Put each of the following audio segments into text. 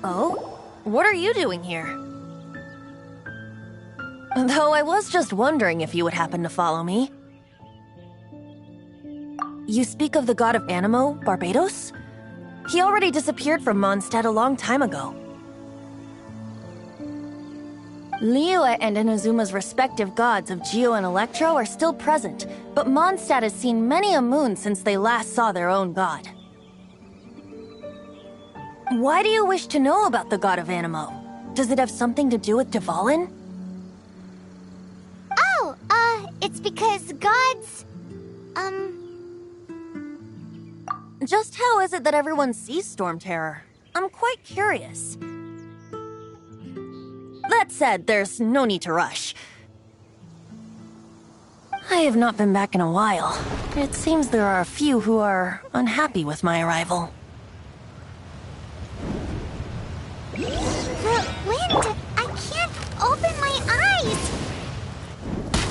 Oh? What are you doing here? Though I was just wondering if you would happen to follow me. You speak of the god of Animo, Barbados? He already disappeared from Mondstadt a long time ago. Liyue and Inazuma's respective gods of Geo and Electro are still present, but Mondstadt has seen many a moon since they last saw their own god. Why do you wish to know about the god of Animo? Does it have something to do with Dvalin? Oh, it's because gods... Just how is it that everyone sees Storm Terror? I'm quite curious. That said, there's no need to rush. I have not been back in a while. It seems there are a few who are unhappy with my arrival. The wind! I can't open my eyes!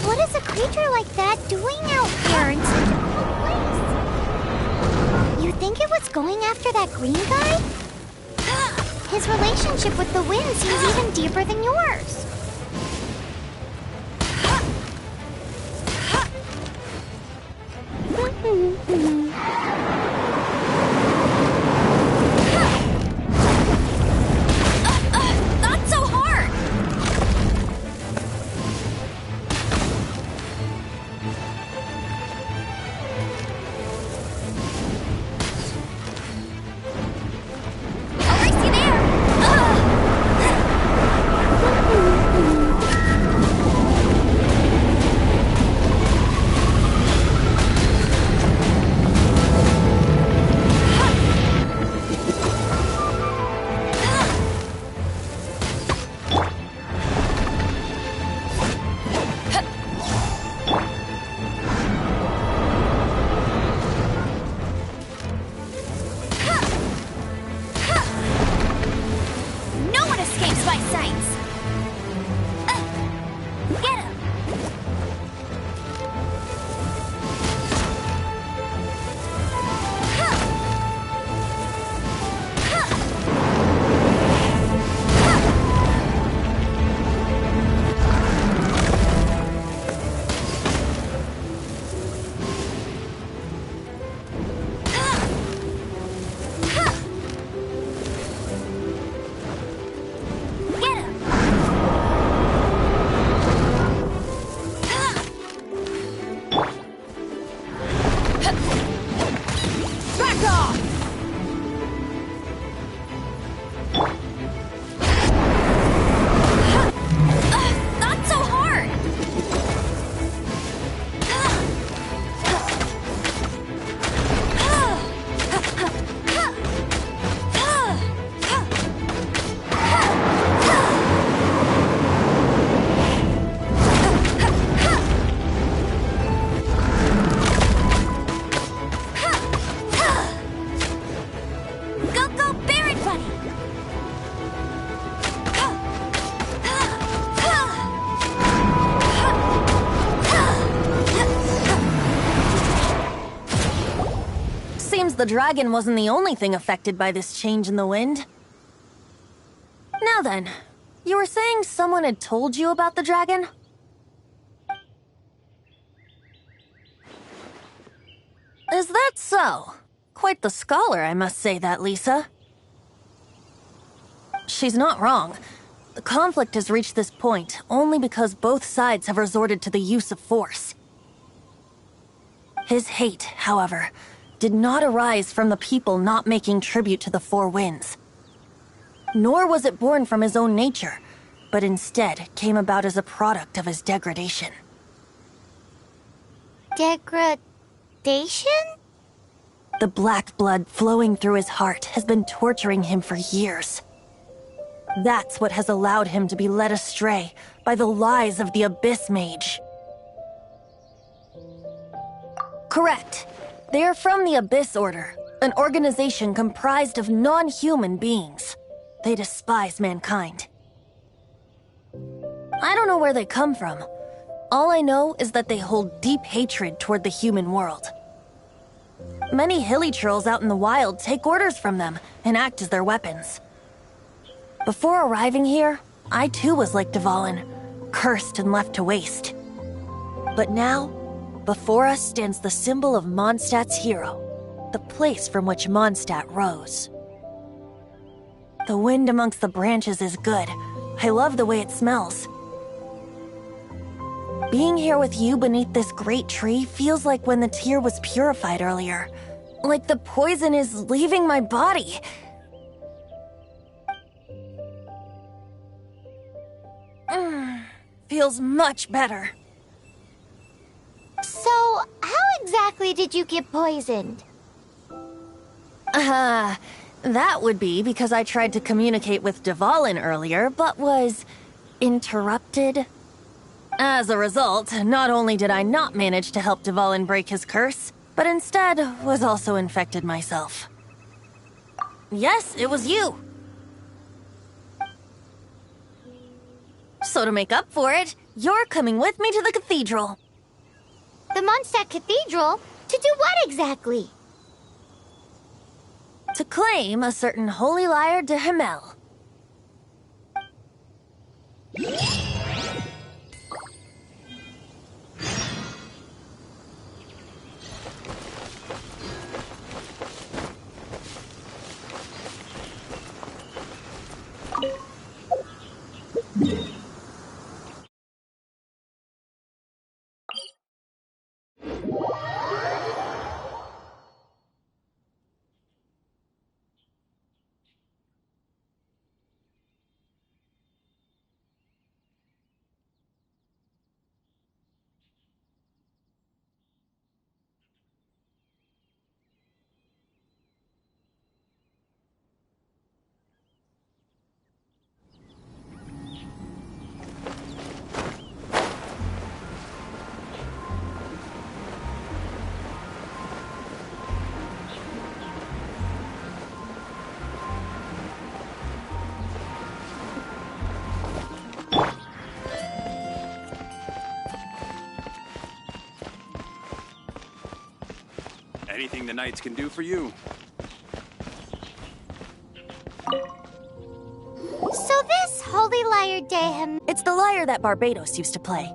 What is a creature like that doing out here in such a cold place? You think it was going after that green guy? His relationship with the wind seems even deeper than yours. Not so hard! I'll race you there! No one escapes my sights! Get him! Get him! Back off! Not so hard! Go, go, Baron Buddy! Seems the dragon wasn't the only thing affected by this change in the wind. Now then, you were saying someone had told you about the dragon? Is that so? Quite the scholar, I must say that, Lisa. She's not wrong. The conflict has reached this point only because both sides have resorted to the use of force. His hate, however, did not arise from the people not making tribute to the Four Winds. Nor was it born from his own nature, but instead came about as a product of his degradation. Degradation? The black blood flowing through his heart has been torturing him for years. That's what has allowed him to be led astray by the lies of the Abyss Mage. Correct. They are from the Abyss Order, an organization comprised of non-human beings. They despise mankind. I don't know where they come from. All I know is that they hold deep hatred toward the human world. Many hilly trolls out in the wild take orders from them and act as their weapons. Before arriving here, I too was like Dvalin, cursed and left to waste. But now, before us stands the symbol of Mondstadt's hero, the place from which Mondstadt rose. The wind amongst the branches is good. I love the way it smells. Being here with you beneath this great tree feels like when the tear was purified earlier. Like the poison is leaving my body. Feels much better. So, how exactly did you get poisoned? That would be because I tried to communicate with Dvalin earlier, but was interrupted. As a result, not only did I not manage to help Dvalin break his curse, but instead was also infected myself. Yes, it was you. So to make up for it, you're coming with me to the cathedral. The Mondstadt Cathedral? To do what exactly? To claim a certain holy lyre de Himmel. Anything the Knights can do for you. So this holy lyre de Himmel... It's the lyre that Barbados used to play.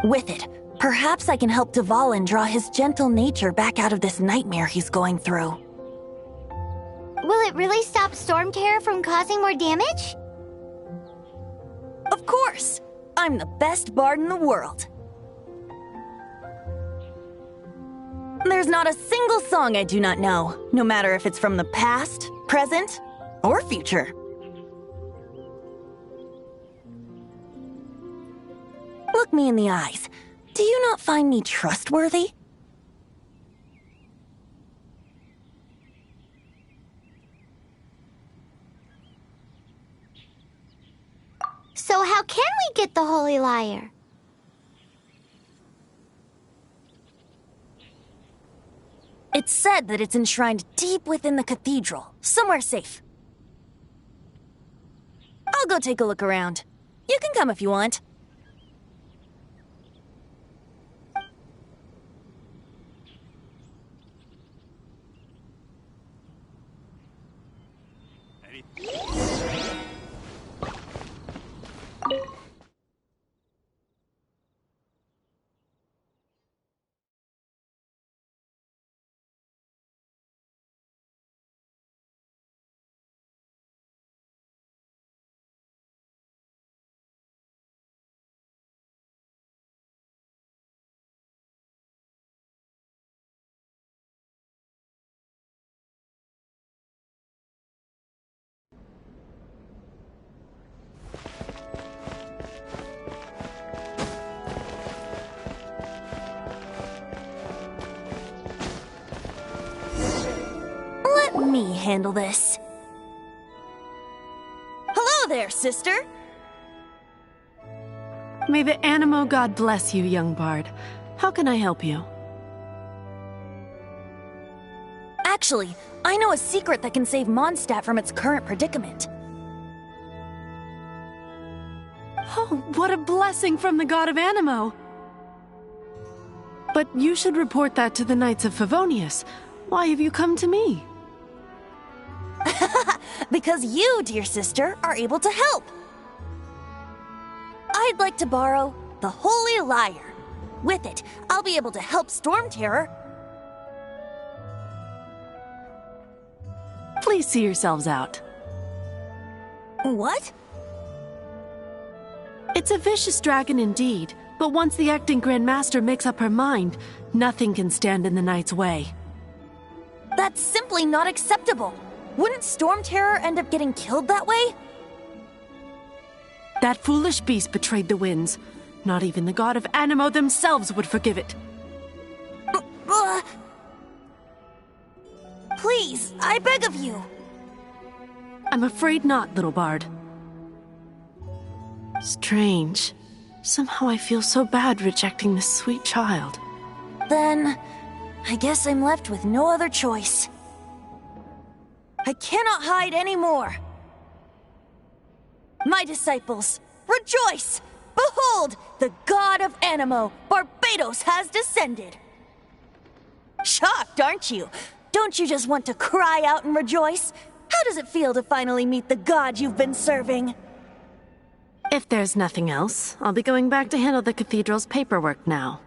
With it, perhaps I can help Dvalin draw his gentle nature back out of this nightmare he's going through. Will it really stop Storm Terror from causing more damage? Of course! I'm the best bard in the world. There's not a single song I do not know, no matter if it's from the past, present, or future. Look me in the eyes. Do you not find me trustworthy? So how can we get the holy lyre? It's said that it's enshrined deep within the cathedral, somewhere safe. I'll go take a look around. You can come if you want. handle this. Hello there, sister! May the Animo god bless you, young bard. How can I help you? Actually, I know a secret that can save Mondstadt from its current predicament. Oh, what a blessing from the god of Animo! But you should report that to the Knights of Favonius. Why have you come to me? Because you, dear sister, are able to help. I'd like to borrow the Holy Lyre. With it, I'll be able to help Storm Terror. Please see yourselves out. What? It's a vicious dragon indeed, but once the acting Grand Master makes up her mind, nothing can stand in the Knight's way. That's simply not acceptable. Wouldn't Storm Terror end up getting killed that way? That foolish beast betrayed the winds. Not even the god of Animo themselves would forgive it. Please, I beg of you. I'm afraid not, little bard. Strange. Somehow I feel so bad rejecting this sweet child. Then, I guess I'm left with no other choice. I cannot hide anymore. My disciples, rejoice! Behold, the god of Animo, Barbados, has descended. Shocked, aren't you? Don't you just want to cry out and rejoice? How does it feel to finally meet the god you've been serving? If there's nothing else, I'll be going back to handle the cathedral's paperwork now.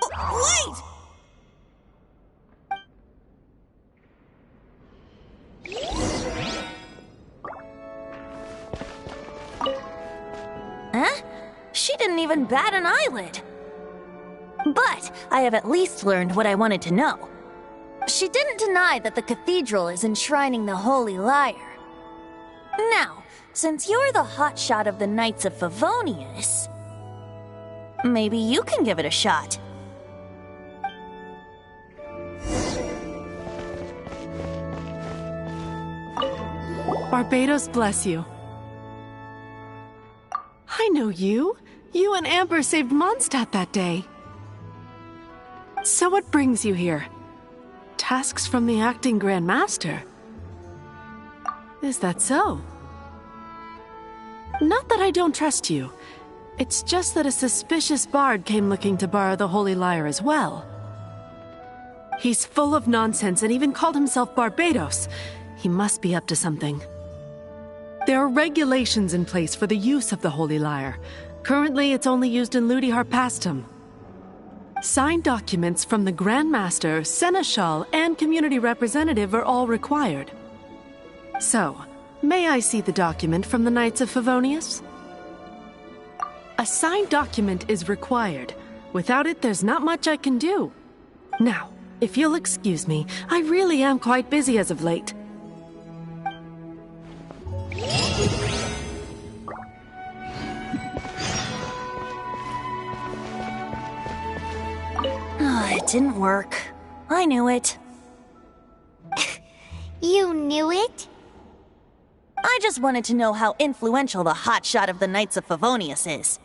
Wait! Huh? She didn't even bat an eyelid. But I have at least learned what I wanted to know. She didn't deny that the cathedral is enshrining the Holy Lyre. Now, since you're the hotshot of the Knights of Favonius, maybe you can give it a shot. Barbados bless you. I know you. You and Amber saved Mondstadt that day. So what brings you here? Tasks from the acting Grand Master? Is that so? Not that I don't trust you. It's just that a suspicious bard came looking to borrow the Holy Lyre as well. He's full of nonsense and even called himself Barbados. He must be up to something. There are regulations in place for the use of the Holy Lyre. Currently, it's only used in Ludi Harpastum. Signed documents from the Grand Master, Seneschal, and Community Representative are all required. So, may I see the document from the Knights of Favonius? A signed document is required. Without it, there's not much I can do. Now, if you'll excuse me, I really am quite busy as of late. It didn't work. I knew it. You knew it? I just wanted to know how influential the hotshot of the Knights of Favonius is.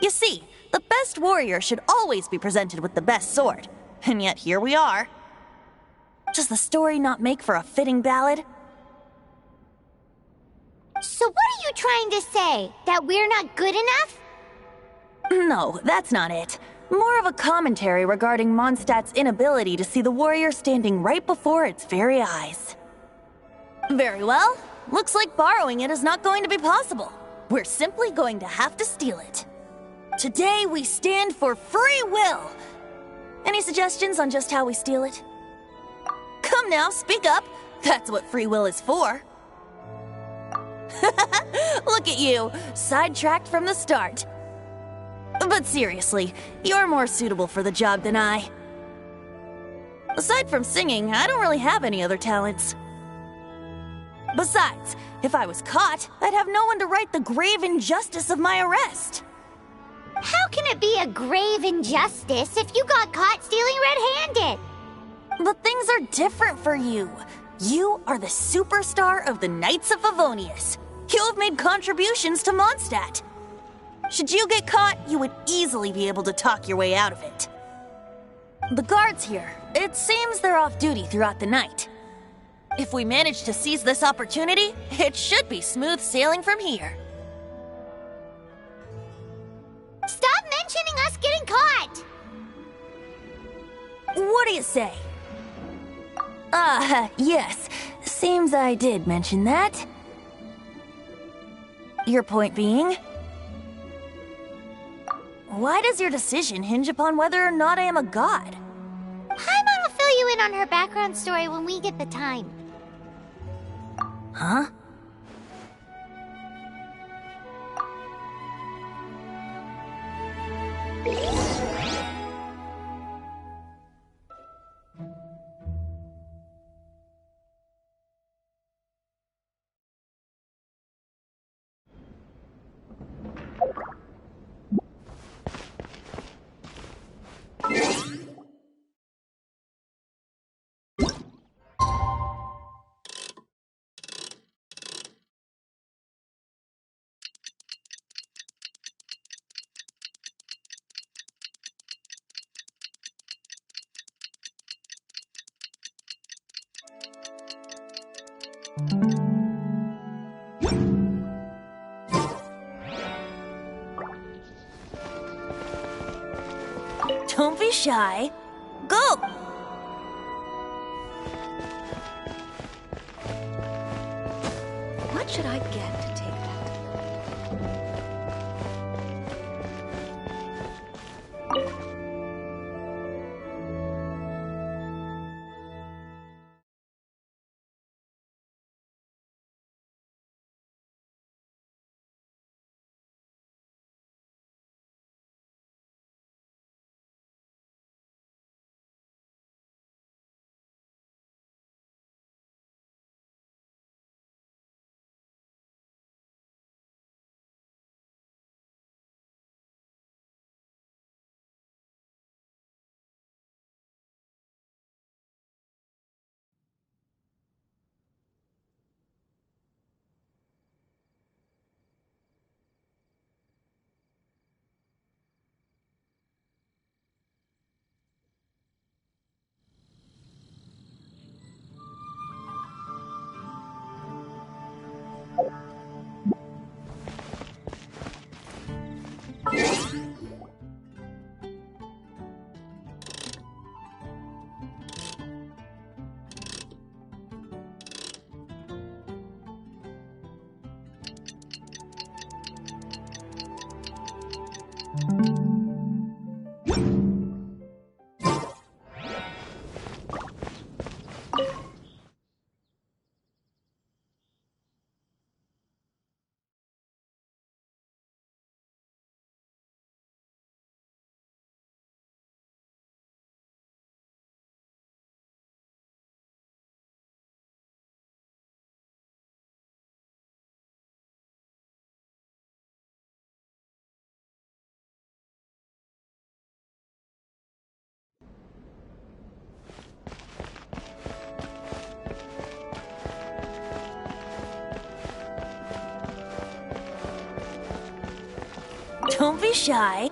You see, the best warrior should always be presented with the best sword. And yet here we are. Does the story not make for a fitting ballad? So what are you trying to say? That we're not good enough? No, that's not it. More of a commentary regarding Mondstadt's inability to see the warrior standing right before its very eyes. Very well. Looks like borrowing it is not going to be possible. We're simply going to have to steal it. Today we stand for free will. Any suggestions on just how we steal it? Come now, speak up. That's what free will is for. Look at you, sidetracked from the start. But seriously, you're more suitable for the job than I. Aside from singing, I don't really have any other talents. Besides, if I was caught, I'd have no one to right the grave injustice of my arrest. How can it be a grave injustice if you got caught stealing red-handed? But things are different for you. You are the superstar of the Knights of Favonius. You have made contributions to Mondstadt. Should you get caught, you would easily be able to talk your way out of it. The guards here, it seems they're off duty throughout the night. If we manage to seize this opportunity, it should be smooth sailing from here. Stop mentioning us getting caught! What do you say? Yes. Seems I did mention that. Your point being? Why does your decision hinge upon whether or not I am a god? Paimon will fill you in on her background story when we get the time. Huh? Don't be shy. Go! What should I get to take that? Don't be shy.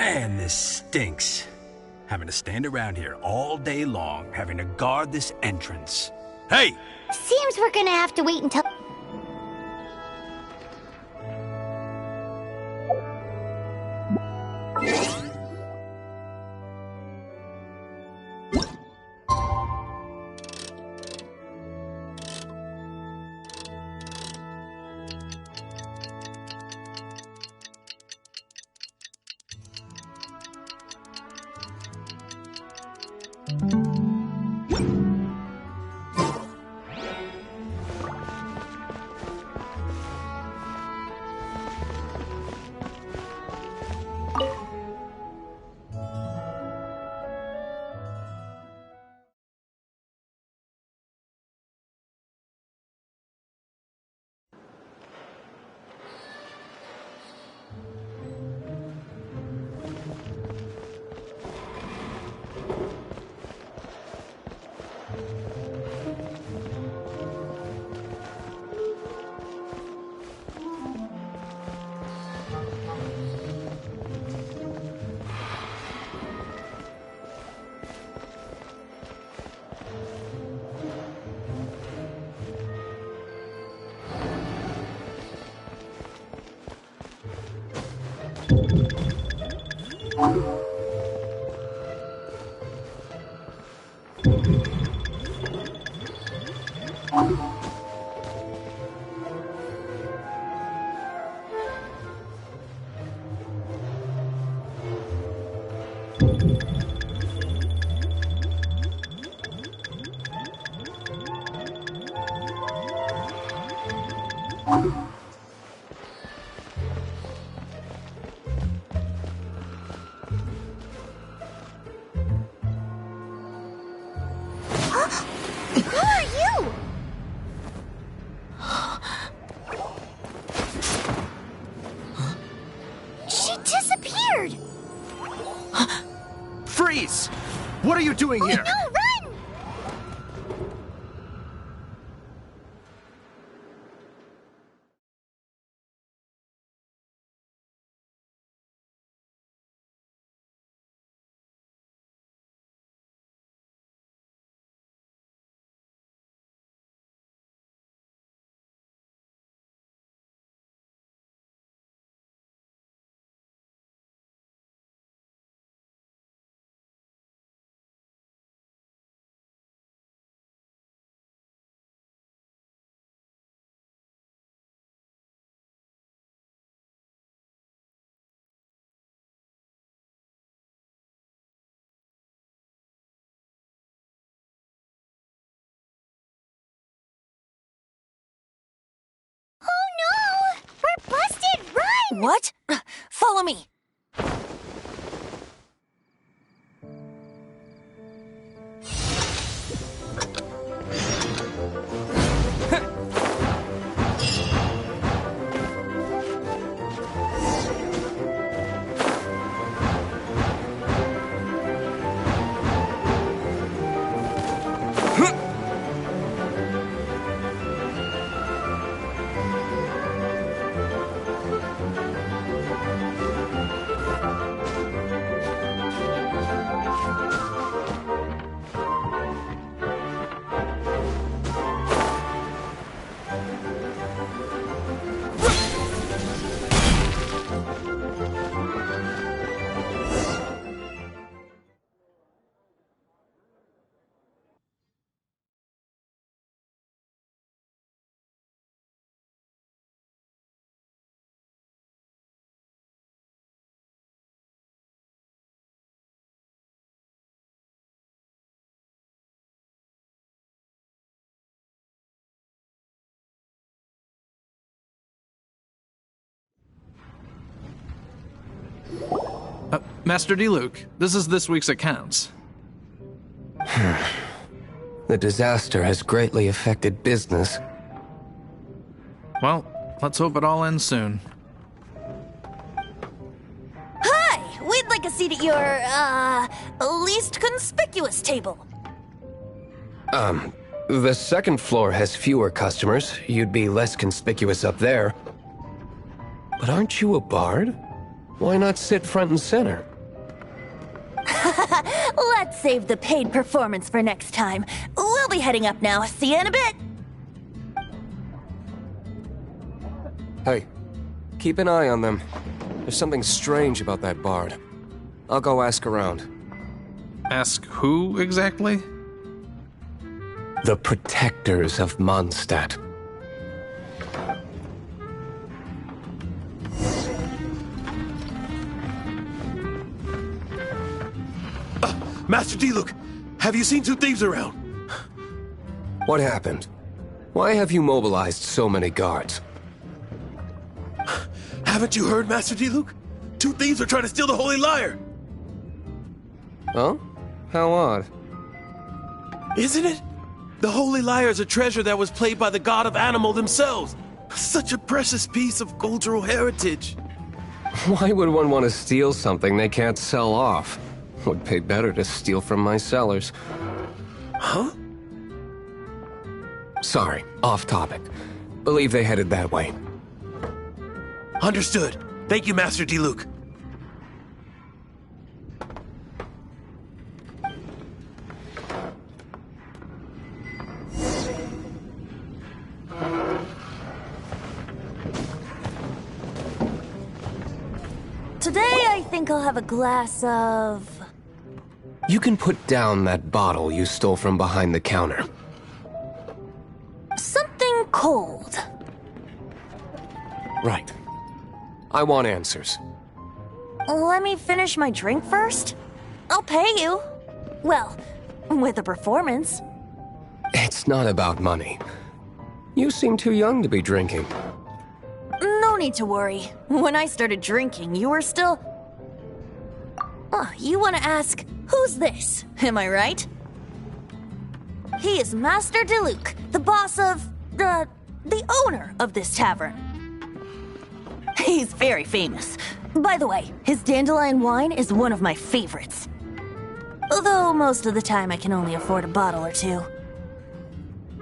Man, this stinks. Having to stand around here all day long, having to guard this entrance. Hey! Seems we're gonna have to wait until... Who are you? She disappeared! Freeze! What are you doing here? No, run! Oh no! We're busted! Run! What? Follow me. Master Diluc, this is this week's accounts. The disaster has greatly affected business. Well, let's hope it all ends soon. Hi! We'd like a seat at your, least conspicuous table. The second floor has fewer customers. You'd be less conspicuous up there. But aren't you a bard? Why not sit front and center? Let's save the paid performance for next time. We'll be heading up now. See you in a bit. Hey, keep an eye on them. There's something strange about that bard. I'll go ask around. Ask who exactly? The protectors of Mondstadt. Master Diluc, have you seen two thieves around? What happened? Why have you mobilized so many guards? Haven't you heard, Master Diluc? Two thieves are trying to steal the Holy Lyre! Huh? How odd. Isn't it? The Holy Lyre is a treasure that was played by the god of animal themselves. Such a precious piece of cultural heritage. Why would one want to steal something they can't sell off? Would pay better to steal from my sellers. Huh? Sorry, off topic. Believe they headed that way. Understood. Thank you, Master Diluc. Today, I think I'll have a glass of... You can put down that bottle you stole from behind the counter. something cold. Right. I want answers. Let me finish my drink first. I'll pay you. Well, with a performance. It's not about money. You seem too young to be drinking. No need to worry. When I started drinking, you were still... you want to ask, who's this? Am I right? He is Master Diluc, the boss of... the owner of this tavern. He's very famous. By the way, his dandelion wine is one of my favorites. Although most of the time I can only afford a bottle or two.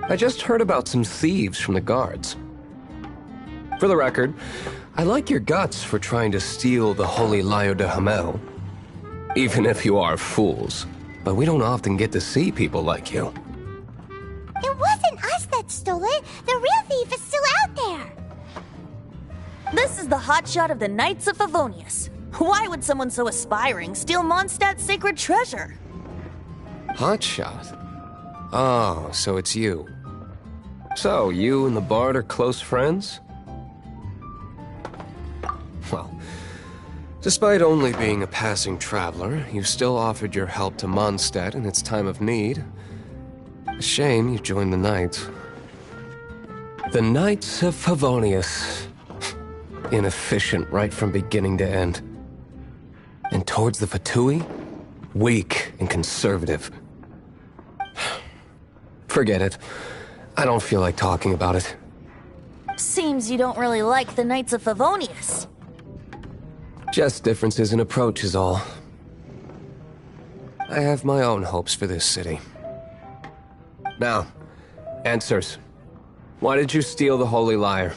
I just heard about some thieves from the guards. For the record, I like your guts for trying to steal the Holy Lyre de Hamel. Even if you are fools. But we don't often get to see people like you. It wasn't us that stole it. The real thief is still out there. This is the hotshot of the Knights of Favonius. Why would someone so aspiring steal Mondstadt's sacred treasure? Hotshot? Oh, so it's you. So, you and the Bard are close friends? Well, despite only being a passing traveler, you still offered your help to Mondstadt in its time of need. A shame you joined the Knights. The Knights of Favonius. Inefficient right from beginning to end. And towards the Fatui, weak and conservative. Forget it. I don't feel like talking about it. Seems you don't really like the Knights of Favonius. Just differences in approach is all. I have my own hopes for this city. Now, answers. Why did you steal the Holy Lyre?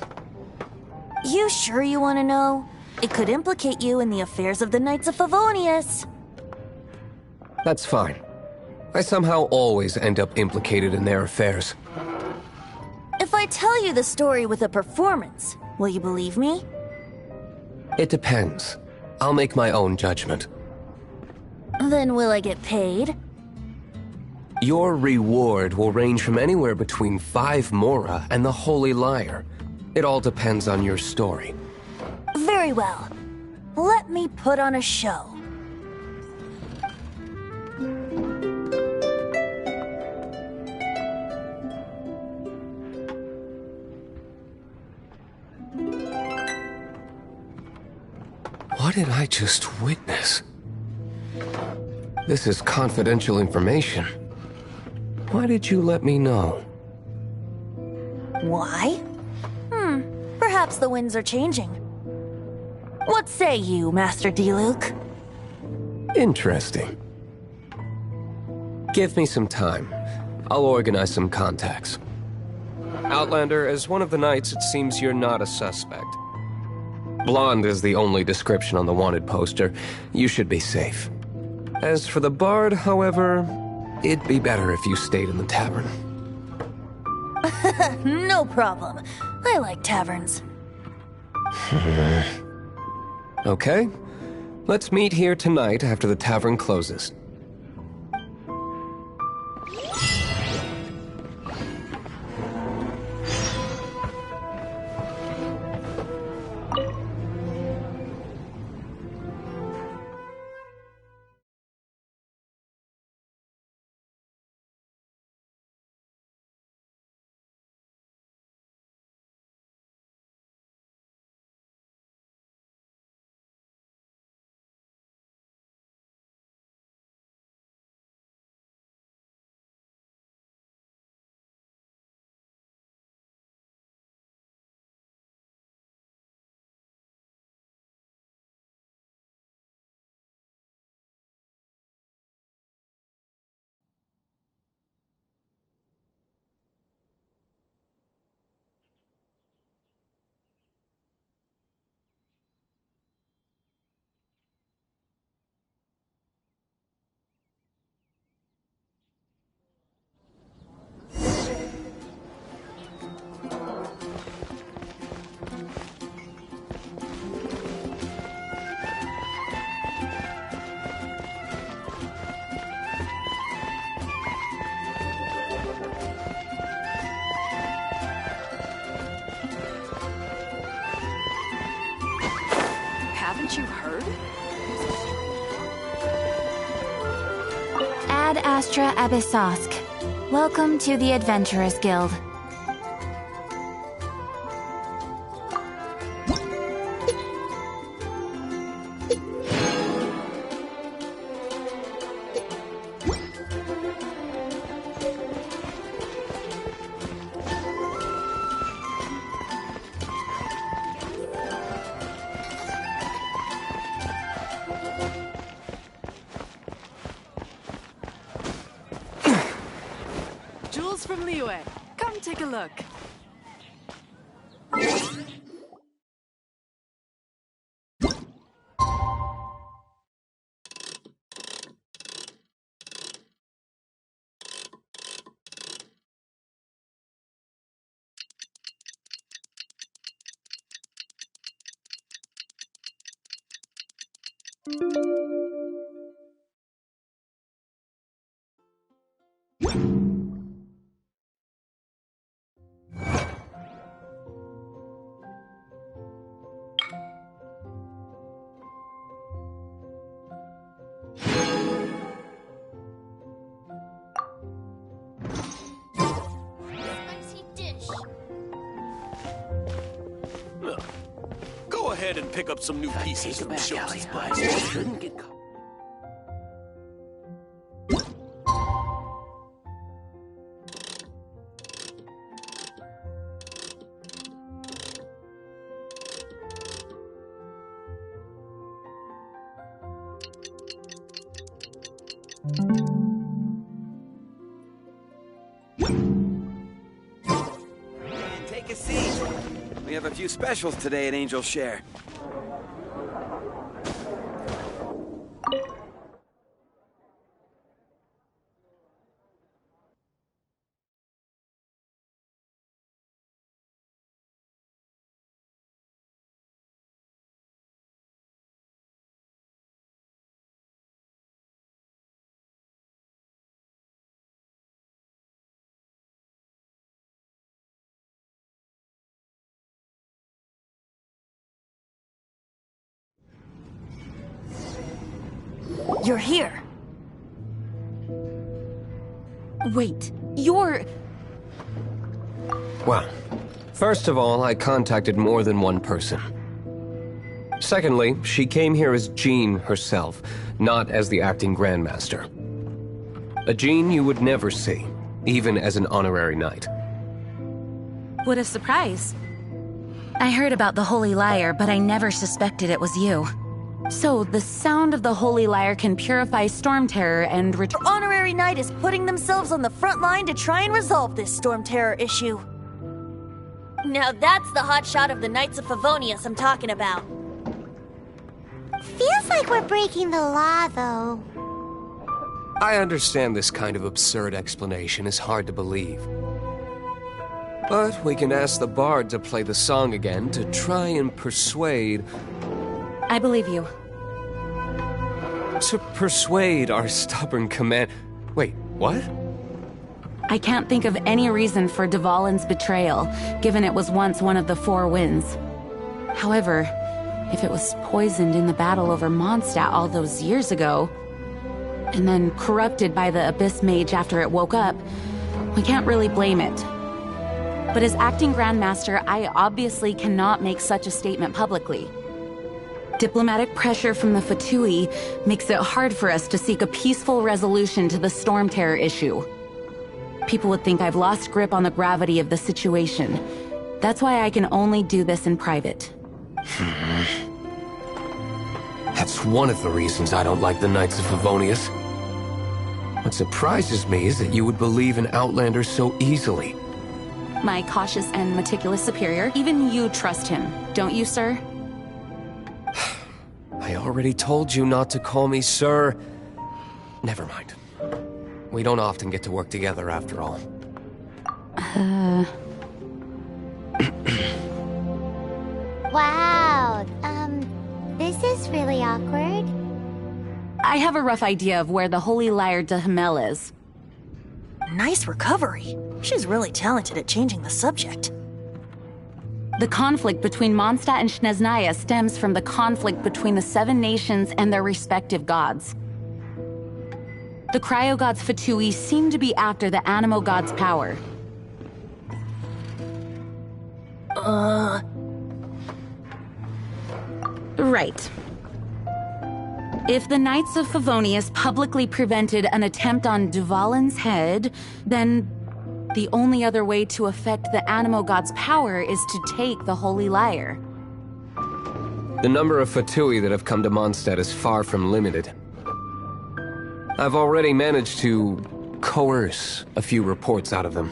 You sure you want to know? It could implicate you in the affairs of the Knights of Favonius. That's fine. I somehow always end up implicated in their affairs. If I tell you the story with a performance, will you believe me? It depends. I'll make my own judgment. Then will I get paid? Your reward will range from anywhere between 5 Mora and the Holy Lyre. It all depends on your story. Very well. Let me put on a show. What did I just witness? This is confidential information. Why did you let me know? Why? Perhaps the winds are changing. What say you, Master Diluc? Interesting. Give me some time. I'll organize some contacts. Outlander, as one of the knights, it seems you're not a suspect. Blonde is the only description on the wanted poster. You should be safe. As for the bard, however, it'd be better if you stayed in the tavern. No problem. I like taverns. Okay. Let's meet here tonight after the tavern closes. Haven't you heard? Ad Astra Abyssosk. Welcome to the Adventurers Guild. Jules from Liyue. Come take a look. Go ahead and pick up some new pieces from Shows' place. Shouldn't get caught. Take a seat. We have a few specials today at Angel Share. You're here. Wait, you're... Well, first of all, I contacted more than one person. Secondly, she came here as Jean herself, not as the acting Grandmaster. A Jean you would never see, even as an honorary knight. What a surprise. I heard about the Holy Lyre, but I never suspected it was you. So, the sound of the Holy Lyre can purify Storm Terror and Your honorary knight is putting themselves on the front line to try and resolve this Storm Terror issue. Now that's the hotshot of the Knights of Favonius I'm talking about. Feels like we're breaking the law, though. I understand this kind of absurd explanation is hard to believe. But we can ask the bard to play the song again to try and persuade... I believe you. To persuade our stubborn command... Wait, what? I can't think of any reason for Dvalin's betrayal, given it was once one of the Four Winds. However, if it was poisoned in the battle over Mondstadt all those years ago, and then corrupted by the Abyss Mage after it woke up, we can't really blame it. But as acting Grandmaster, I obviously cannot make such a statement publicly. Diplomatic pressure from the Fatui makes it hard for us to seek a peaceful resolution to the Storm Terror issue. People would think I've lost grip on the gravity of the situation. That's why I can only do this in private. That's one of the reasons I don't like the Knights of Favonius. What surprises me is that you would believe in Outlanders so easily. My cautious and meticulous superior, even you trust him, don't you, sir? I already told you not to call me sir. Never mind. We don't often get to work together after all. Wow, this is really awkward. I have a rough idea of where the Holy Lyre de Himmel is. Nice recovery. She's really talented at changing the subject. The conflict between Mondstadt and Snezhnaya stems from the conflict between the Seven Nations and their respective gods. The cryo-gods Fatui seem to be after the Animo god's power. Right. If the Knights of Favonius publicly prevented an attempt on Dvalin's head, then the only other way to affect the Animo god's power is to take the Holy Lyre. The number of Fatui that have come to Mondstadt is far from limited. I've already managed to coerce a few reports out of them.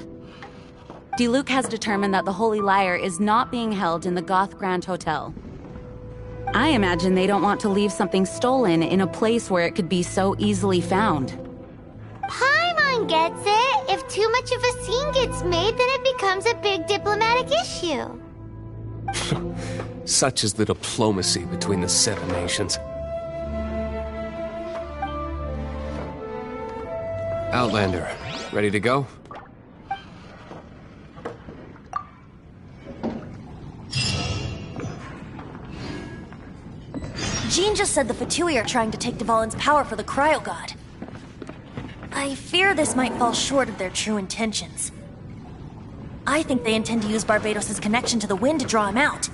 Diluc has determined that the Holy Lyre is not being held in the Goth Grand Hotel. I imagine they don't want to leave something stolen in a place where it could be so easily found. Paimon gets it. If too much of a scene gets made, then it becomes a big diplomatic issue. Such is the diplomacy between the Seven Nations. Outlander, ready to go? Jean just said the Fatui are trying to take Dvalin's power for the Cryo God. I fear this might fall short of their true intentions. I think they intend to use Barbados' connection to the wind to draw him out.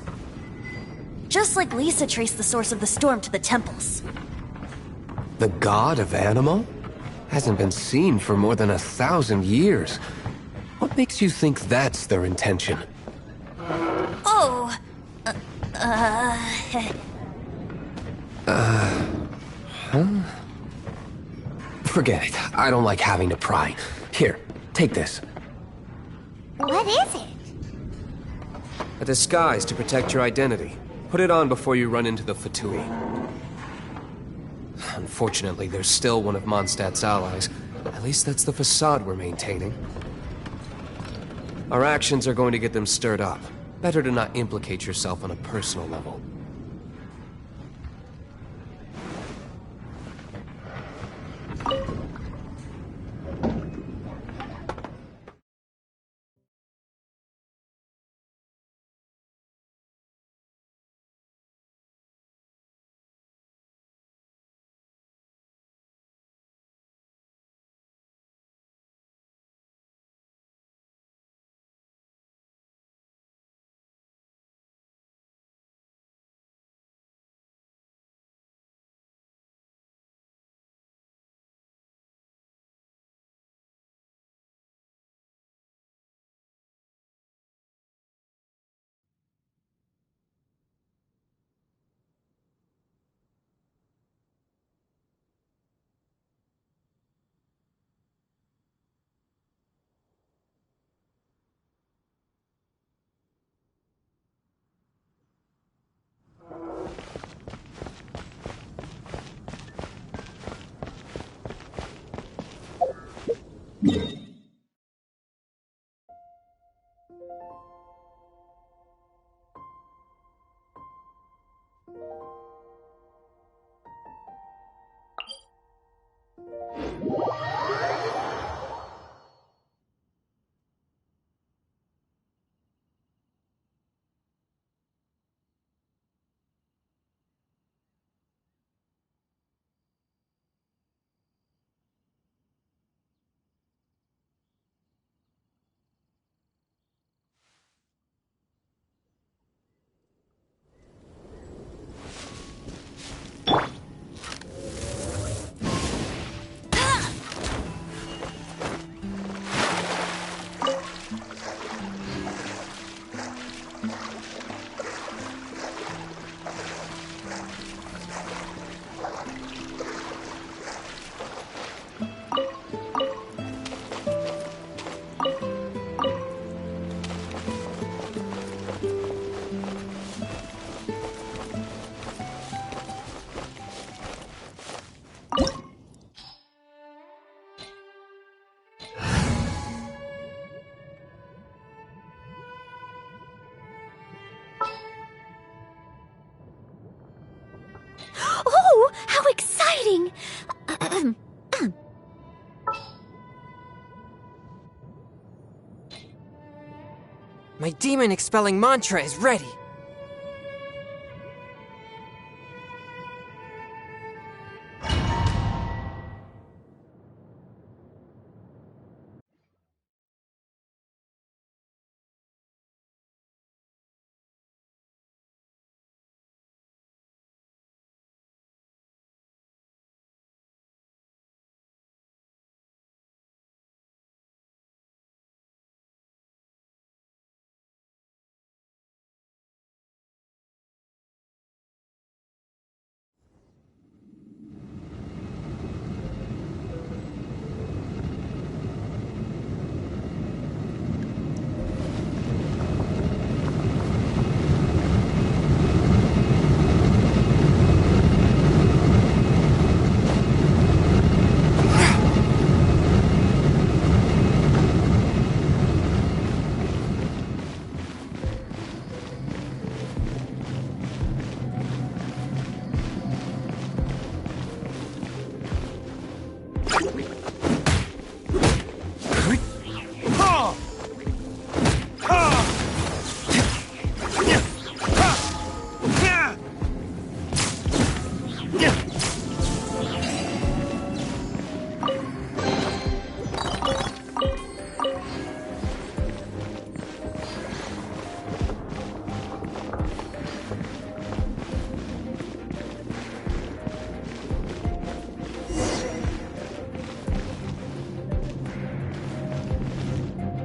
Just like Lisa traced the source of the storm to the temples. The god of Animo? Hasn't been seen for more than 1,000 years. What makes you think that's their intention? Oh... Forget it. I don't like having to pry. Here, take this. What is it? A disguise to protect your identity. Put it on before you run into the Fatui. Unfortunately, there's still one of Mondstadt's allies. At least that's the facade we're maintaining. Our actions are going to get them stirred up. Better to not implicate yourself on a personal level. exciting. My demon-expelling mantra is ready.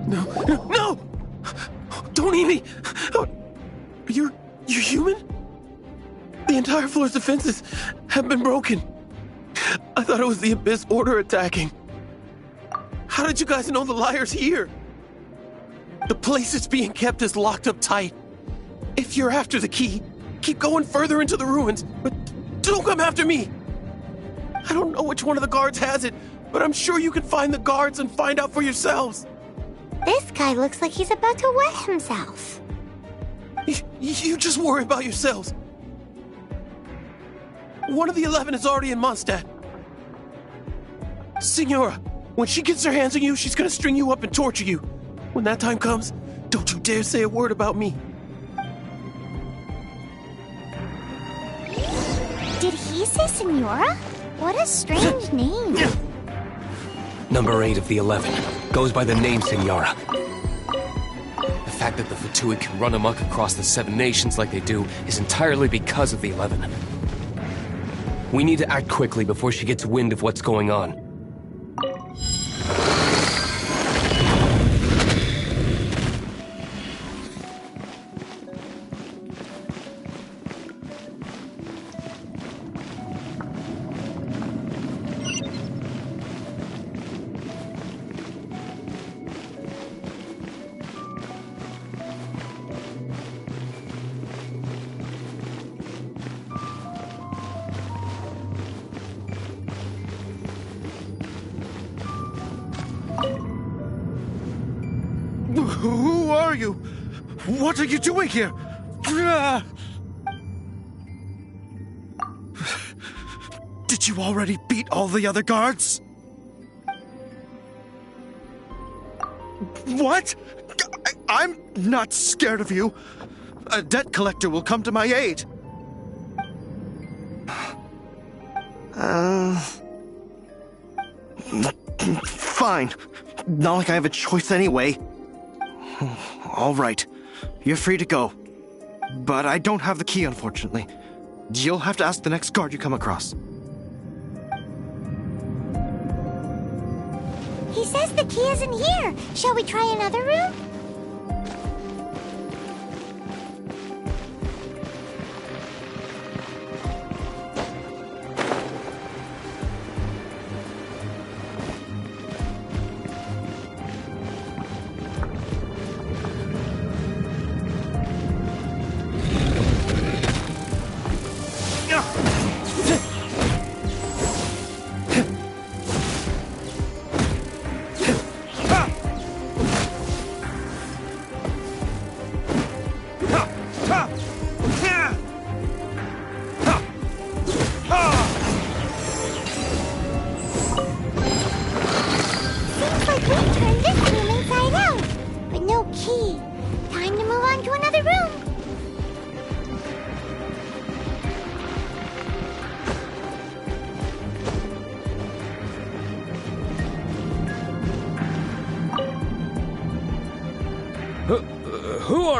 No! Don't eat me! You're human? The entire floor's defenses have been broken. I thought it was the Abyss Order attacking. How did you guys know the liar's here? The place it's being kept is locked up tight. If you're after the key, keep going further into the ruins, but don't come after me. I don't know which one of the guards has it, but I'm sure you can find the guards and find out for yourselves. This guy looks like he's about to wet himself. You just worry about yourselves. One of the 11 is already in Mondstadt. Signora, when she gets her hands on you, she's gonna string you up and torture you. When that time comes, don't you dare say a word about me. Did he say Signora? What a strange name. Number 8 of the 11 goes by the name Signora. The fact that the Fatui can run amok across the 7 nations like they do is entirely because of the 11. We need to act quickly before she gets wind of what's going on. Who are you? What are you doing here? Did you already beat all the other guards? What? I'm not scared of you. A debt collector will come to my aid. Fine. Not like I have a choice anyway. All right. You're free to go. But I don't have the key, unfortunately. You'll have to ask the next guard you come across. He says the key isn't here. Shall we try another room?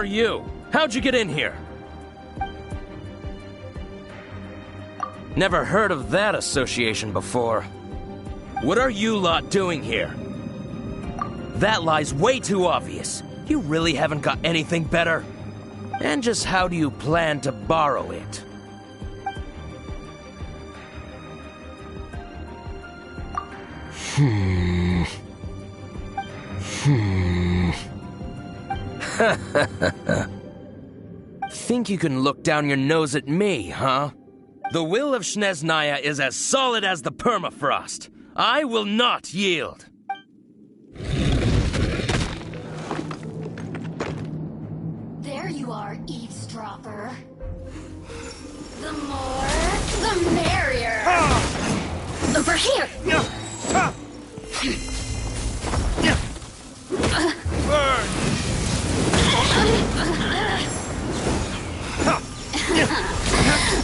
are you? How'd you get in here? Never heard of that association before. What are you lot doing here? That lie's way too obvious. You really haven't got anything better? And just how do you plan to borrow it? Think you can look down your nose at me, huh? The will of Snezhnaya is as solid as the permafrost. I will not yield. There you are, eavesdropper. The more, the merrier. Over here.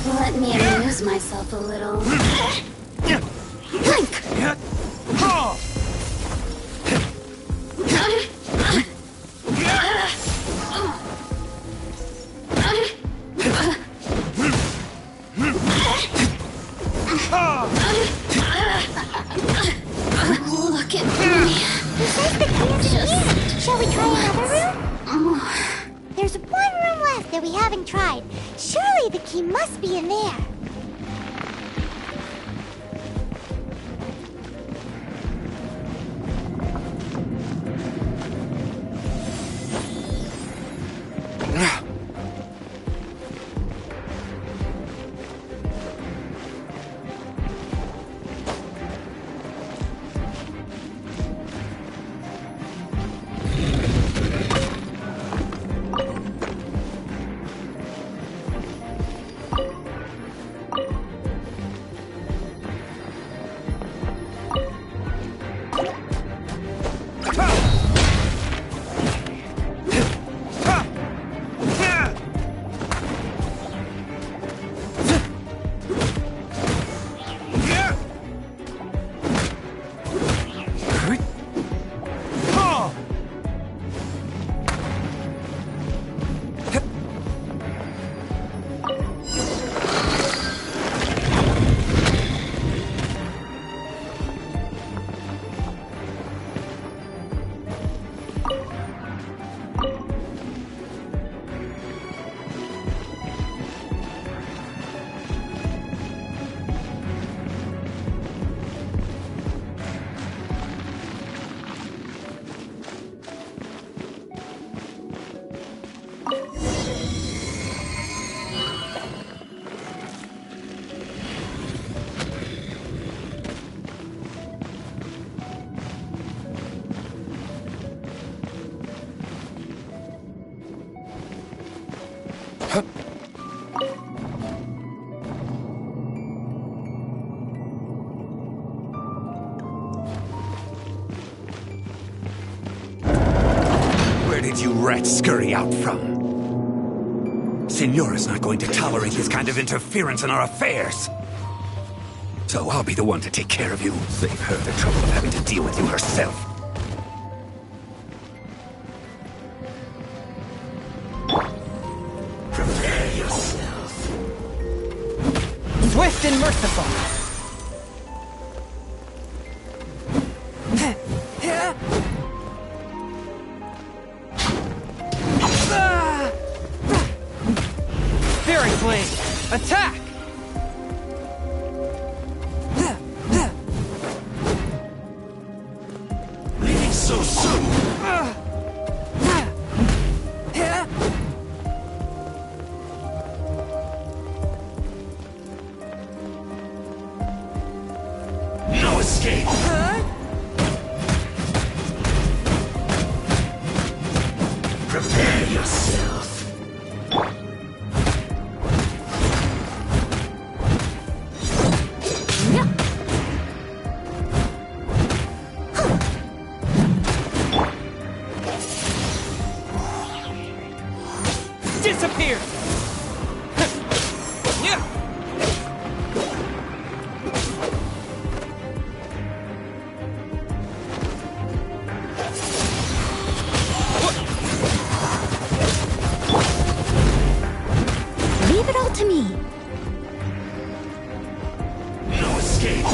Let me amuse myself a little. Link! Look at me. Besides the key in here, shall we try another room? There's one room left that we haven't tried. Surely the key must be in there. Where did you rats scurry out from? Signora's not going to tolerate this kind of interference in our affairs. So I'll be the one to take care of you. Save her the trouble of having to deal with you herself. Prepare yourself. Swift and merciful. Spirit Blade, attack! Leaving so soon. No escape. Prepare yourself. to me. No escape.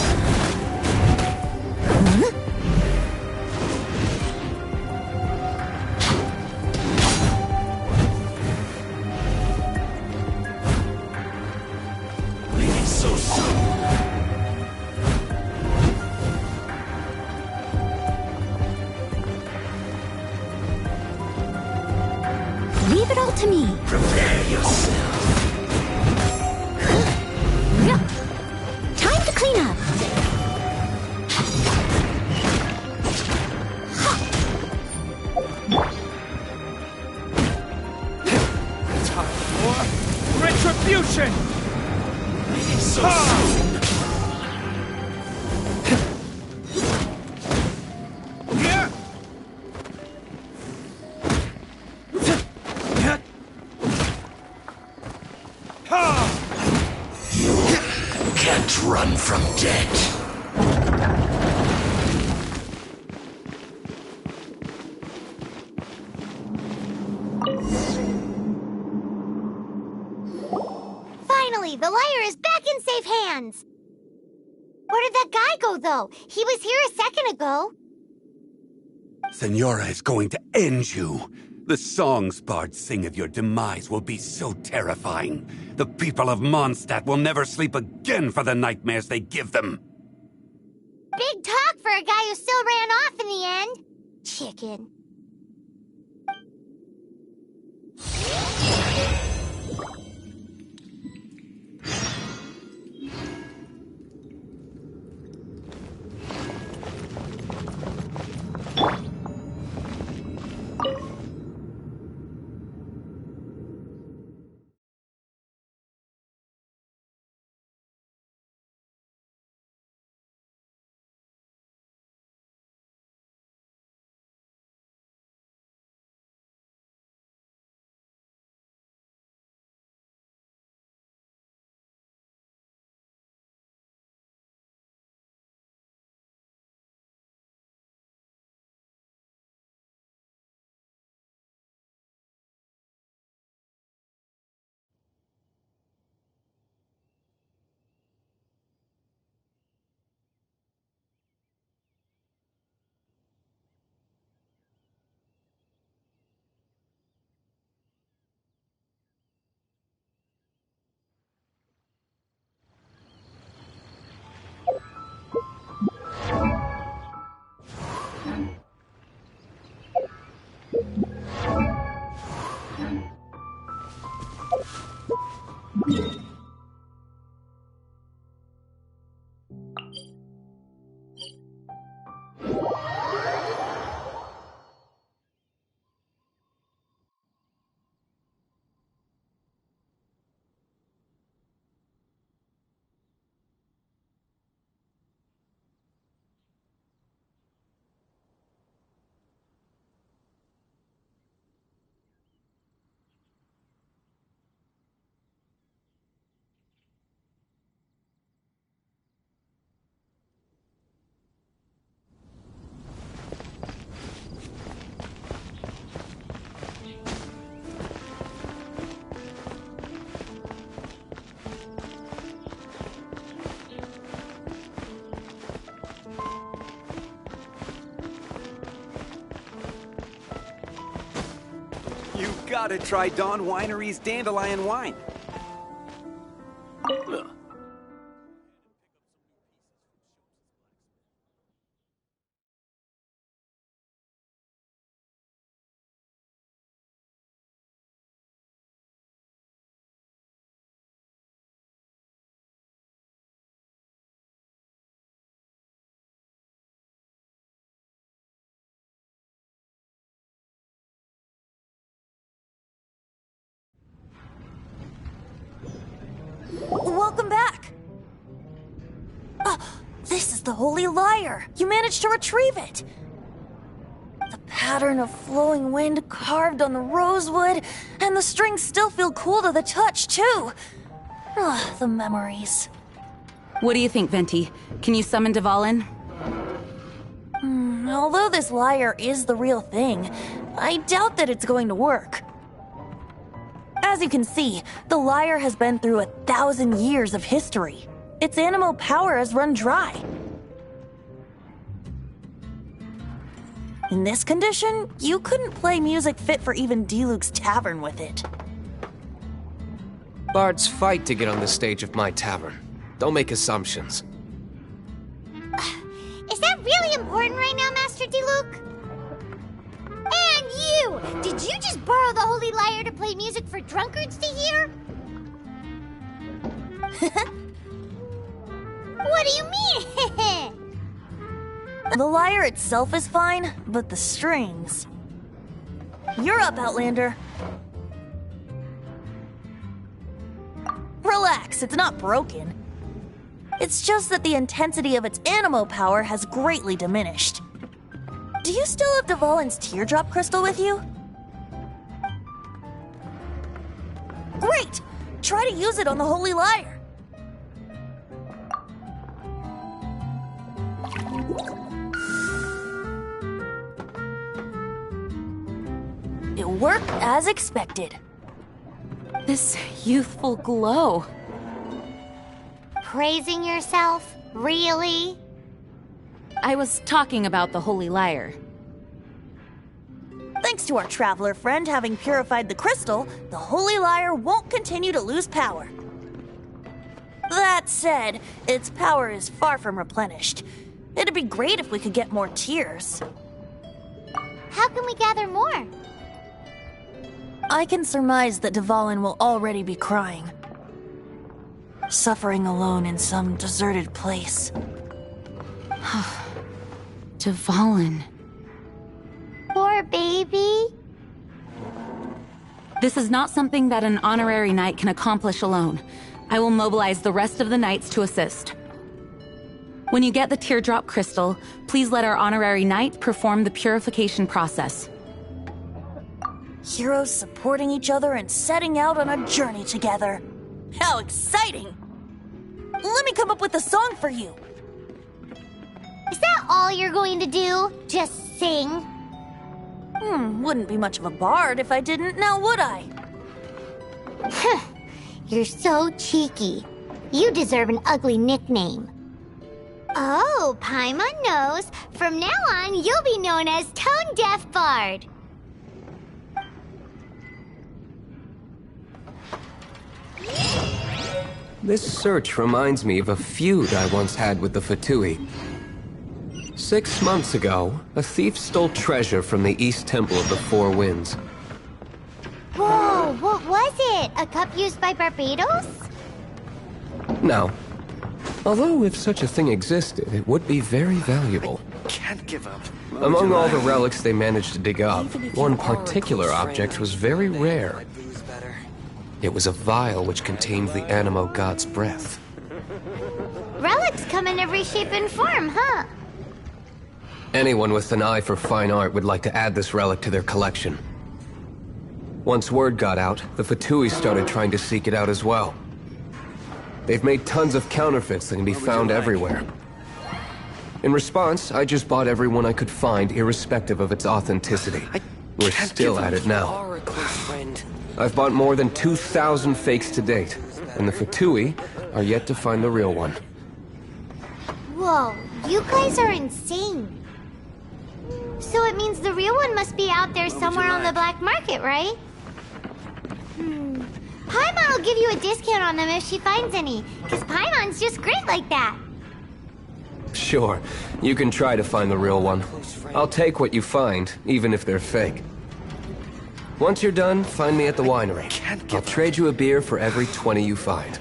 Leaving so soon. Leave it all to me. Prepare yourself. Time to clean up. Time for retribution! Leaving so soon. Can't run from death. Finally, the liar is back in safe hands. Where did that guy go, though? He was here a second ago. Senora is going to end you. The songs bards sing of your demise will be so terrifying. The people of Mondstadt will never sleep again for the nightmares they give them. Big talk for a guy who still ran off in the end. Chicken. You gotta try Dawn Winery's Dandelion Wine. Welcome back! This is the Holy Lyre! You managed to retrieve it! The pattern of flowing wind carved on the rosewood, and the strings still feel cool to the touch, too! The memories. What do you think, Venti? Can you summon Dvalin? Although this lyre is the real thing, I doubt that it's going to work. As you can see, the lyre has been through 1,000 years of history. Its animal power has run dry. In this condition, you couldn't play music fit for even Diluc's tavern with it. Bards fight to get on the stage of my tavern. Don't make assumptions. Is that really important right now, Master Diluc? And you! Did you just borrow the Holy Lyre to play music for drunkards to hear? What do you mean? The lyre itself is fine, but the strings... You're up, Outlander. Relax, it's not broken. It's just that the intensity of its animo power has greatly diminished. Do you still have Dvalin's teardrop crystal with you? Great! Try to use it on the Holy Lyre. It worked as expected. This youthful glow. Praising yourself? Really? I was talking about the Holy Lyre. Thanks to our traveler friend having purified the crystal, the Holy Lyre won't continue to lose power. That said, its power is far from replenished. It'd be great if we could get more tears. How can we gather more? I can surmise that Dvalin will already be crying. Suffering alone in some deserted place. Dvalin. Poor baby. This is not something that an honorary knight can accomplish alone. I will mobilize the rest of the knights to assist. When you get the teardrop crystal, please let our honorary knight perform the purification process. Heroes supporting each other and setting out on a journey together. How exciting! Let me come up with a song for you. Is that all you're going to do? Just sing? Wouldn't be much of a bard if I didn't, now would I? You're so cheeky. You deserve an ugly nickname. Oh, Paimon knows. From now on, you'll be known as Tone Deaf Bard. This search reminds me of a feud I once had with the Fatui. 6 months ago, a thief stole treasure from the East Temple of the Four Winds. Whoa, what was it? A cup used by Barbados? No. Although if such a thing existed, it would be very valuable. Can't give up. Among all the relics they managed to dig up, one particular object was very rare. It was a vial which contained the Animo God's breath. Relics come in every shape and form, huh? Anyone with an eye for fine art would like to add this relic to their collection. Once word got out, the Fatui started trying to seek it out as well. They've made tons of counterfeits that can be found everywhere. In response, I just bought everyone I could find, irrespective of its authenticity. We're still at it now. I've bought more than 2,000 fakes to date, and the Fatui are yet to find the real one. Whoa, you guys are insane. So it means the real one must be out there somewhere on the black market, right? Paimon will give you a discount on them if she finds any, because Paimon's just great like that. Sure, you can try to find the real one. I'll take what you find, even if they're fake. Once you're done, find me at the winery. I'll trade you a beer for every 20 you find.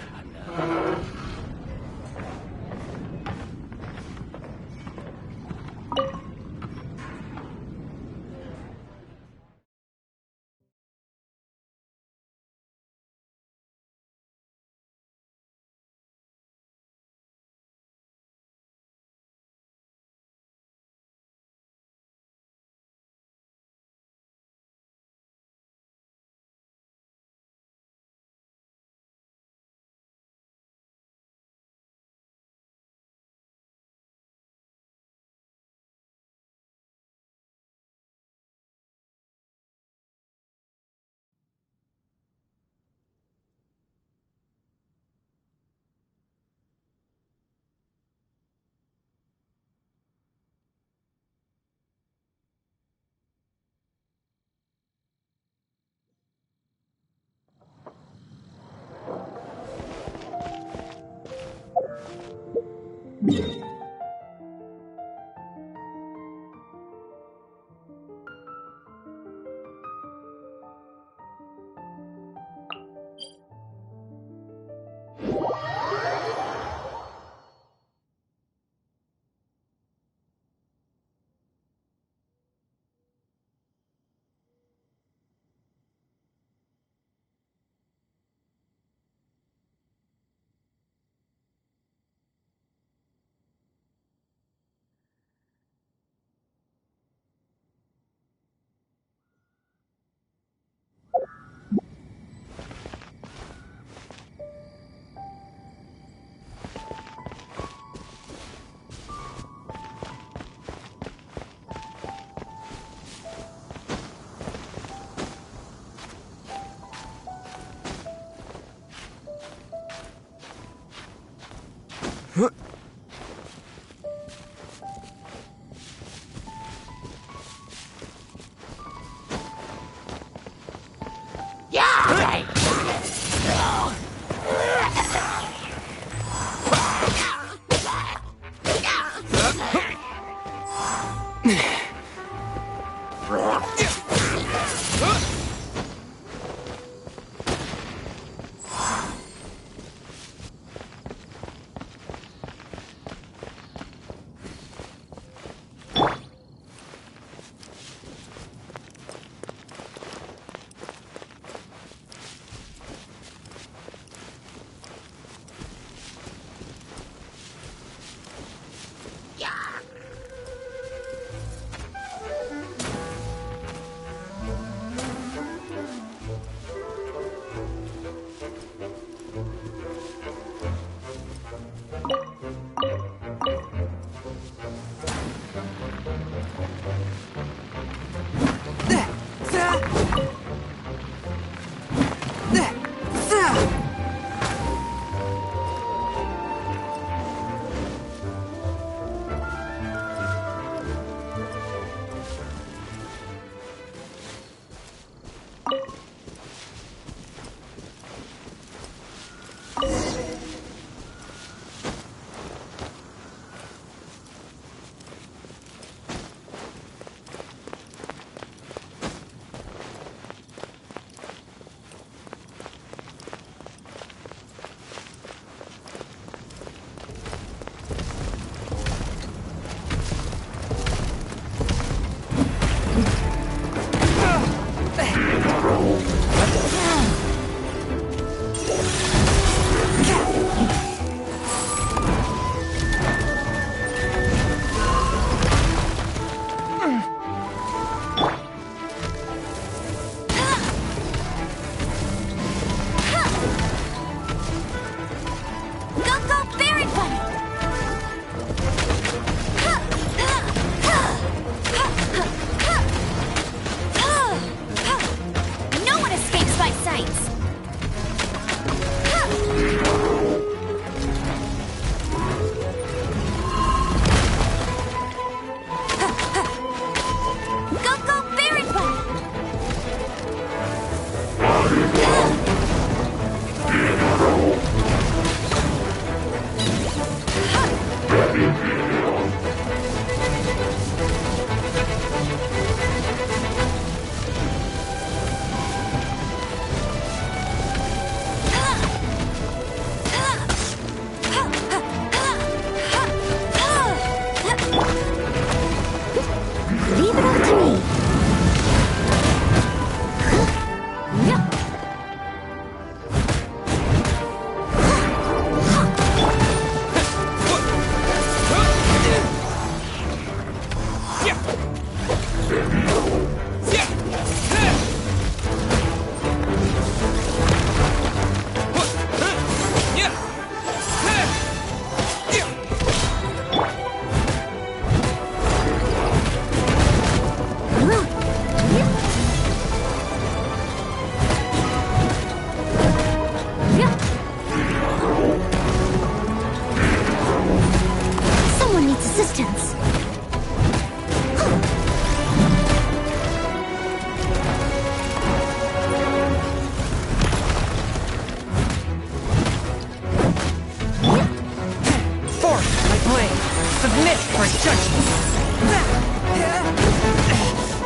for a judgment.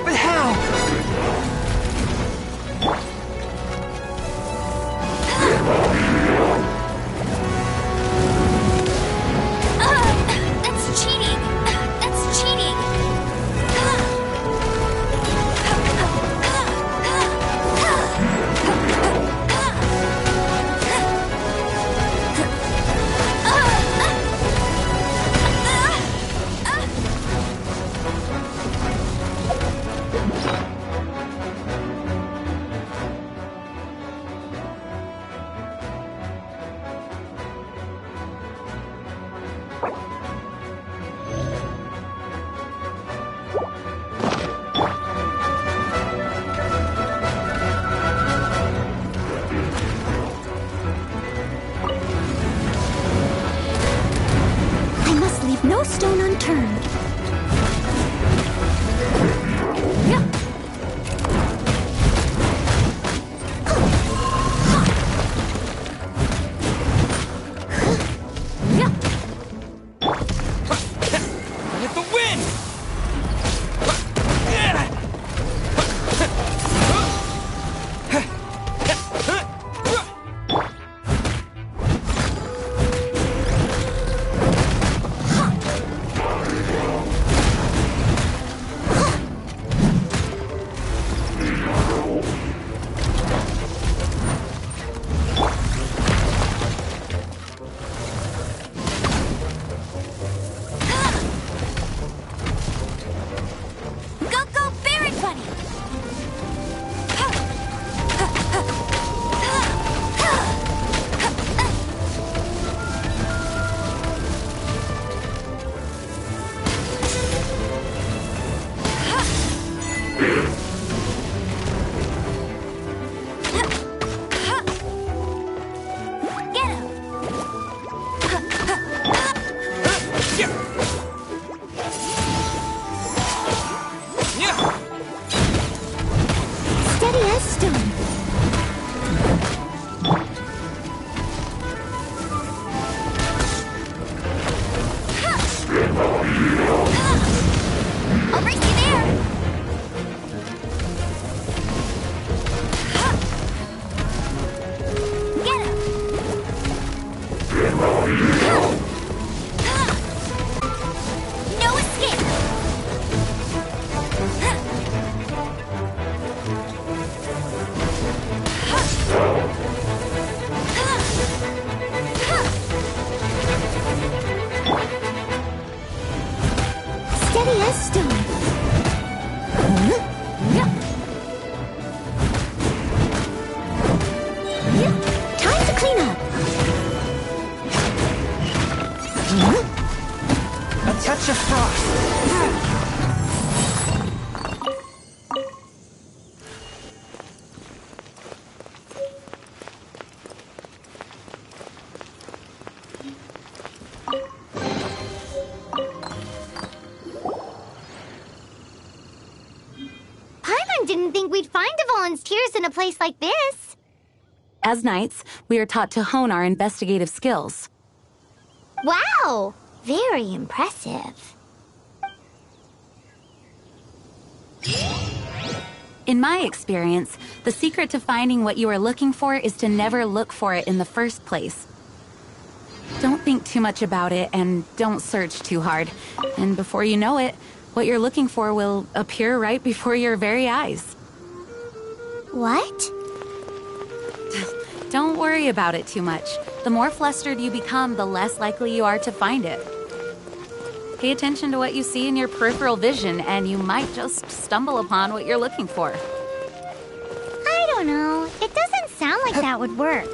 But how? That's cheating! That's cheating! I must leave no stone unturned. With the wind! Go, go, Barret Bunny! Get him! Steady as stone. I'll race you there! Get him! No escape! Steady as stone. Time to clean up. A touch of frost. Paimon didn't think we'd find Devalin's tears in a place like this. As knights, we are taught to hone our investigative skills. Wow! Very impressive. In my experience, the secret to finding what you are looking for is to never look for it in the first place. Don't think too much about it and don't search too hard. And before you know it, what you're looking for will appear right before your very eyes. What? Don't worry about it too much. The more flustered you become, the less likely you are to find it. Pay attention to what you see in your peripheral vision, and you might just stumble upon what you're looking for. I don't know. It doesn't sound like that would work.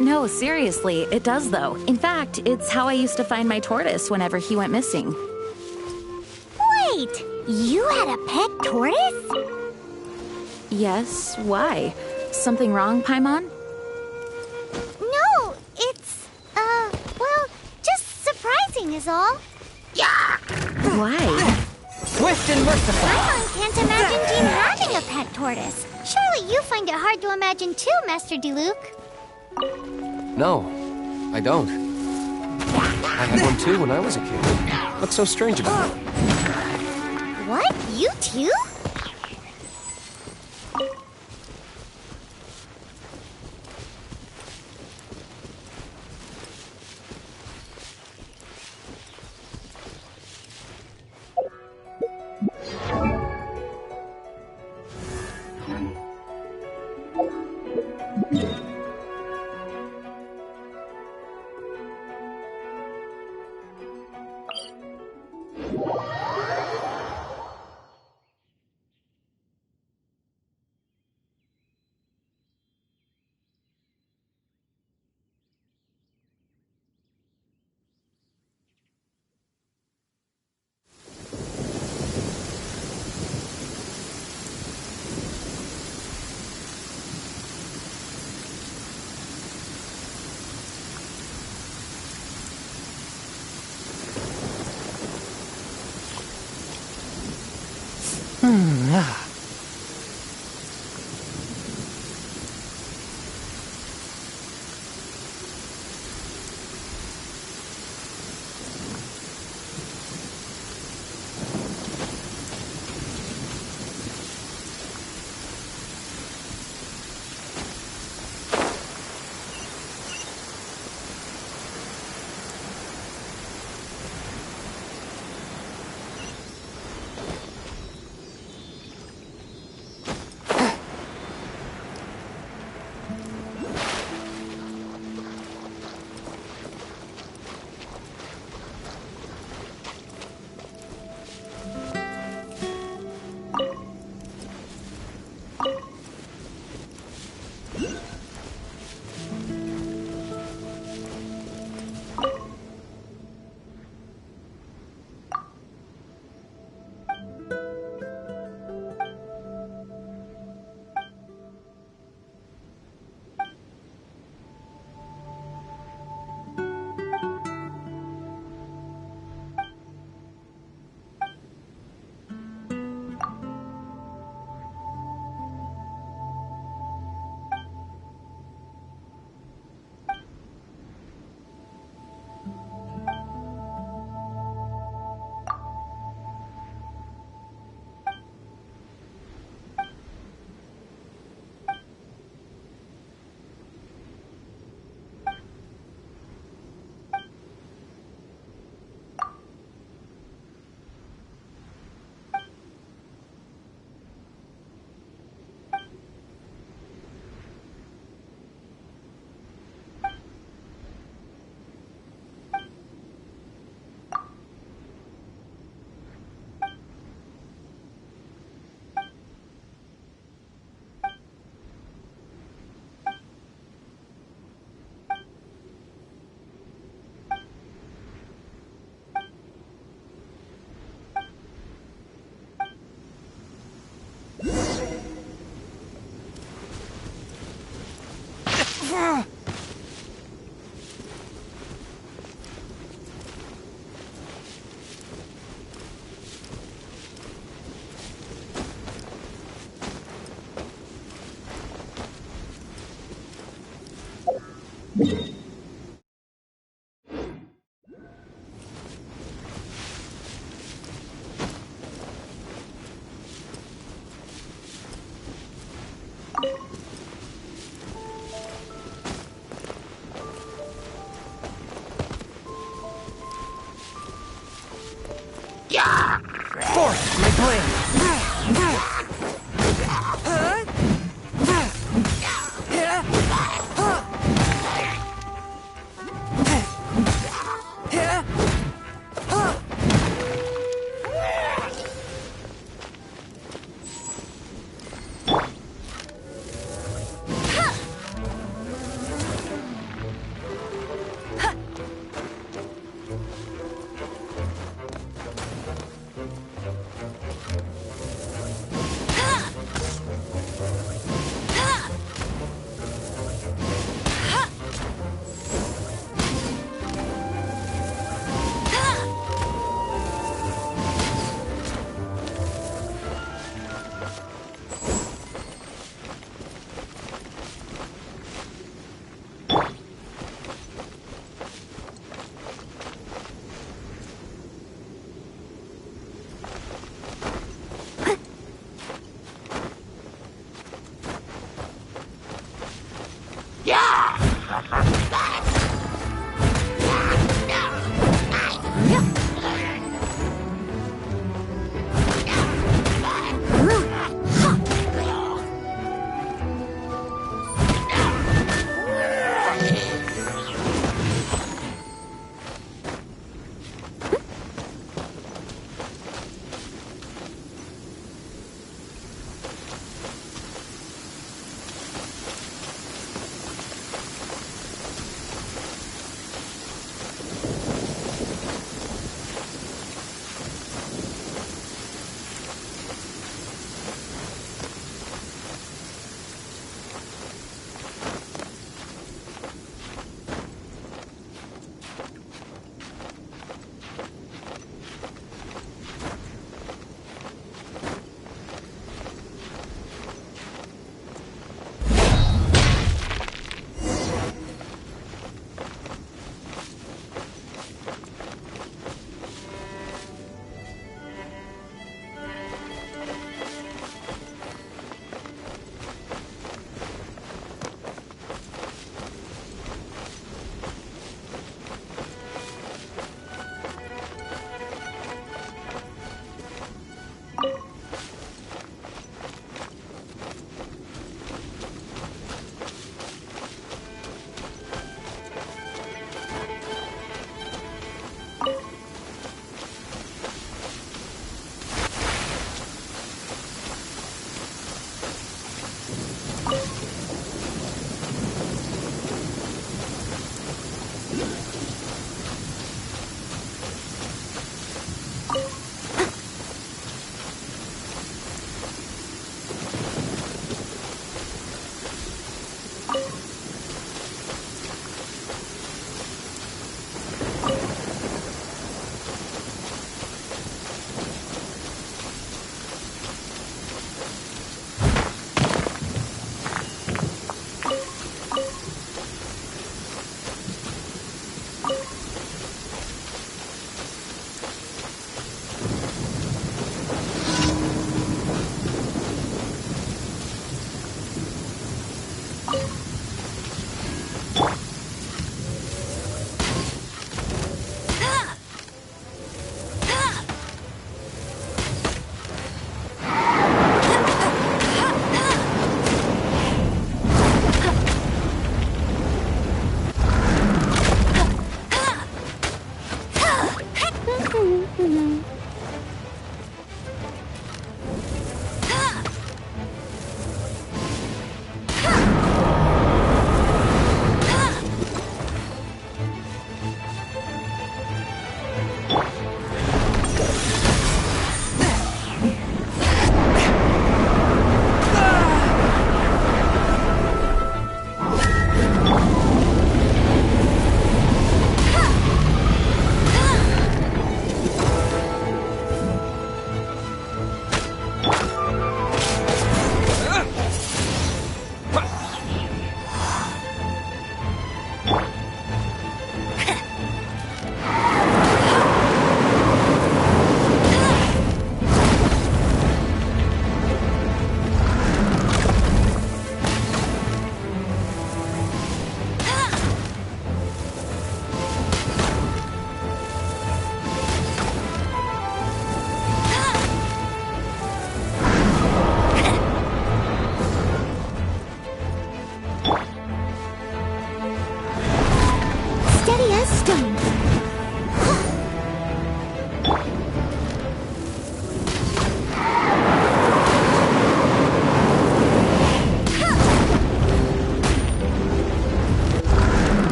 No, seriously, it does though. In fact, it's how I used to find my tortoise whenever he went missing. Wait! You had a pet tortoise? Yes, why? Something wrong, Paimon? No, it's, well, just surprising is all. Yeah! Why? Swift and merciful. Paimon can't imagine Jean having a pet tortoise. Surely you find it hard to imagine too, Master Diluc. No, I don't. I had one too when I was a kid. What's so strange about it? What? You too? Force my plan.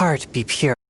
heart be pure.